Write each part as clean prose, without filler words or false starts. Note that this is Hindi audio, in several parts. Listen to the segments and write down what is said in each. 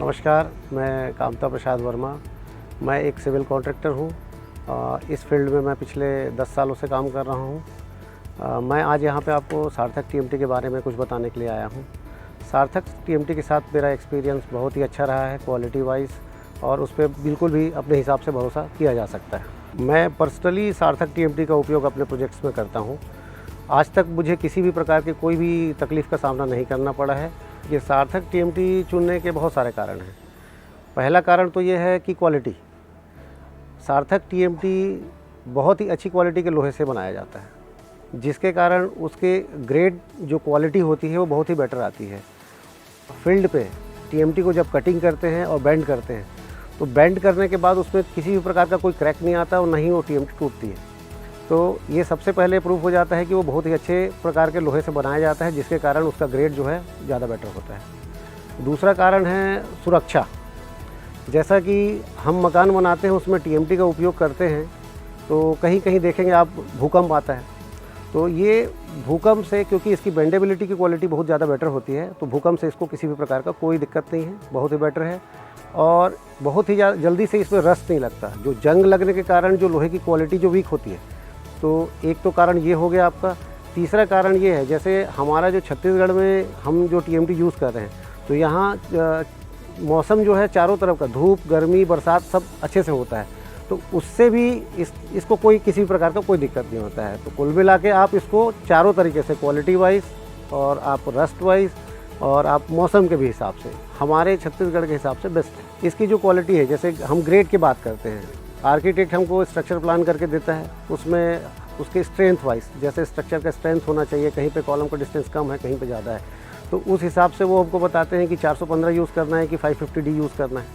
नमस्कार, मैं कामता प्रसाद वर्मा। मैं एक सिविल कॉन्ट्रैक्टर हूँ। इस फील्ड में मैं पिछले 10 सालों से काम कर रहा हूँ। मैं आज यहाँ पे आपको सार्थक टीएमटी के बारे में कुछ बताने के लिए आया हूँ। सार्थक टीएमटी के साथ मेरा एक्सपीरियंस बहुत ही अच्छा रहा है क्वालिटी वाइज, और उस पर बिल्कुल भी अपने हिसाब से भरोसा किया जा सकता है। मैं पर्सनली सार्थक टीएमटी का उपयोग अपने प्रोजेक्ट्स में करता हूँ। आज तक मुझे किसी भी प्रकार की कोई भी तकलीफ़ का सामना नहीं करना पड़ा है। ये सार्थक टीएमटी चुनने के बहुत सारे कारण हैं। पहला कारण तो ये है कि क्वालिटी। सार्थक टीएमटी बहुत ही अच्छी क्वालिटी के लोहे से बनाया जाता है, जिसके कारण उसके ग्रेड जो क्वालिटी होती है वो बहुत ही बेटर आती है। फील्ड पे टीएमटी को जब कटिंग करते हैं और बेंड करते हैं, तो बेंड करने के बाद उसमें किसी भी प्रकार का कोई क्रैक नहीं आता और ना ही वो टीएमटी टूटती है। तो ये सबसे पहले प्रूफ हो जाता है कि वो बहुत ही अच्छे प्रकार के लोहे से बनाया जाता है, जिसके कारण उसका ग्रेड जो है ज़्यादा बेटर होता है। दूसरा कारण है सुरक्षा। जैसा कि हम मकान बनाते हैं उसमें टीएमटी का उपयोग करते हैं, तो कहीं कहीं देखेंगे आप भूकंप आता है, तो ये भूकंप से, क्योंकि इसकी बेंडेबिलिटी की क्वालिटी बहुत ज़्यादा बेटर होती है, तो भूकंप से इसको किसी भी प्रकार का कोई दिक्कत नहीं है, बहुत ही बेटर है। और बहुत ही जल्दी से इसमें रस्ट नहीं लगता। जो जंग लगने के कारण जो लोहे की क्वालिटी जो वीक होती है, तो एक तो कारण ये हो गया आपका। तीसरा कारण ये है, जैसे हमारा जो छत्तीसगढ़ में हम जो टीएमटी यूज़ कर रहे हैं, तो यहाँ मौसम जो है चारों तरफ का, धूप, गर्मी, बरसात सब अच्छे से होता है, तो उससे भी इसको कोई किसी प्रकार का कोई दिक्कत नहीं होता है। तो कुल मिला के आप इसको चारों तरीके से, क्वालिटी वाइज और आप रस्ट वाइज और आप मौसम के भी हिसाब से, हमारे छत्तीसगढ़ के हिसाब से बेस्ट है। इसकी जो क्वालिटी है, जैसे हम ग्रेड की बात करते हैं, आर्किटेक्ट हमको स्ट्रक्चर प्लान करके देता है, उसमें उसके स्ट्रेंथ वाइज, जैसे स्ट्रक्चर का स्ट्रेंथ होना चाहिए, कहीं पे कॉलम का डिस्टेंस कम है, कहीं पे ज़्यादा है, तो उस हिसाब से वो हमको बताते हैं कि 415 यूज़ करना है कि 550D यूज़ करना है।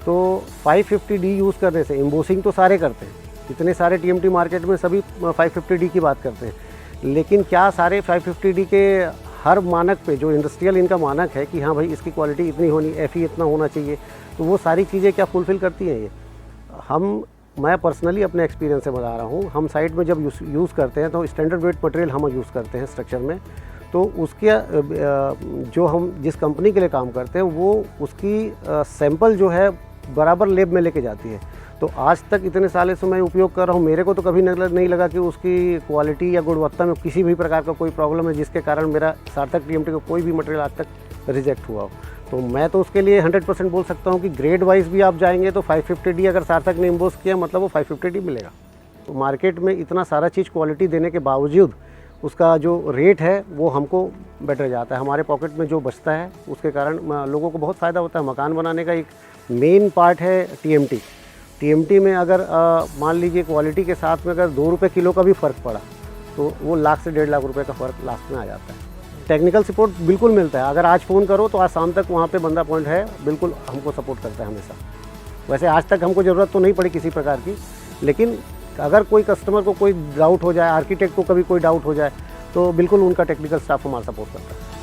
तो 550D यूज़ करने से, एम्बोसिंग तो सारे करते हैं, इतने सारे टीएमटी मार्केट में सभी 550D की बात करते हैं, लेकिन क्या सारे 550D के हर मानक पे, जो इंडस्ट्रियल इनका मानक है कि हाँ भाई इसकी क्वालिटी इतनी होनी, FE इतना होना चाहिए, तो वो सारी चीज़ें क्या फुलफ़िल करती हैं ये? मैं पर्सनली अपने एक्सपीरियंस से बता रहा हूँ। हम साइट में जब यूज़ करते हैं तो स्टैंडर्ड वेट मटेरियल हम यूज़ करते हैं स्ट्रक्चर में, तो उसके जो हम जिस कंपनी के लिए काम करते हैं, वो उसकी सैंपल जो है बराबर लैब में लेके जाती है। तो आज तक इतने सालों से मैं उपयोग कर रहा हूँ, मेरे को तो कभी नहीं लगा कि उसकी क्वालिटी या गुणवत्ता में किसी भी प्रकार का कोई प्रॉब्लम है, जिसके कारण मेरा सार्थक टीएमटी का कोई भी मटेरियल आज तक रिजेक्ट हुआ हो। तो मैं तो उसके लिए 100% बोल सकता हूँ कि ग्रेड वाइज भी आप जाएंगे तो 550D अगर सार्थक ने एम्बोस किया, मतलब वो 550D मिलेगा। तो मार्केट में इतना सारा चीज़ क्वालिटी देने के बावजूद उसका जो रेट है वो हमको बेटर जाता है। हमारे पॉकेट में जो बचता है उसके कारण लोगों को बहुत फ़ायदा होता है। मकान बनाने का एक मेन पार्ट है टीएमटी। टीएमटी में अगर मान लीजिए क्वालिटी के साथ में अगर 2 रुपये किलो का भी फ़र्क पड़ा, तो वो लाख से 1.5 लाख रुपये का फ़र्क लास्ट में आ जाता है। टेक्निकल सपोर्ट बिल्कुल मिलता है। अगर आज फ़ोन करो तो आज शाम तक वहाँ पे बंदा पॉइंट है, बिल्कुल हमको सपोर्ट करता है हमेशा। वैसे आज तक हमको ज़रूरत तो नहीं पड़ी किसी प्रकार की, लेकिन अगर कोई कस्टमर को कोई डाउट हो जाए, आर्किटेक्ट को कभी कोई डाउट हो जाए, तो बिल्कुल उनका टेक्निकल स्टाफ हमारा सपोर्ट करता है।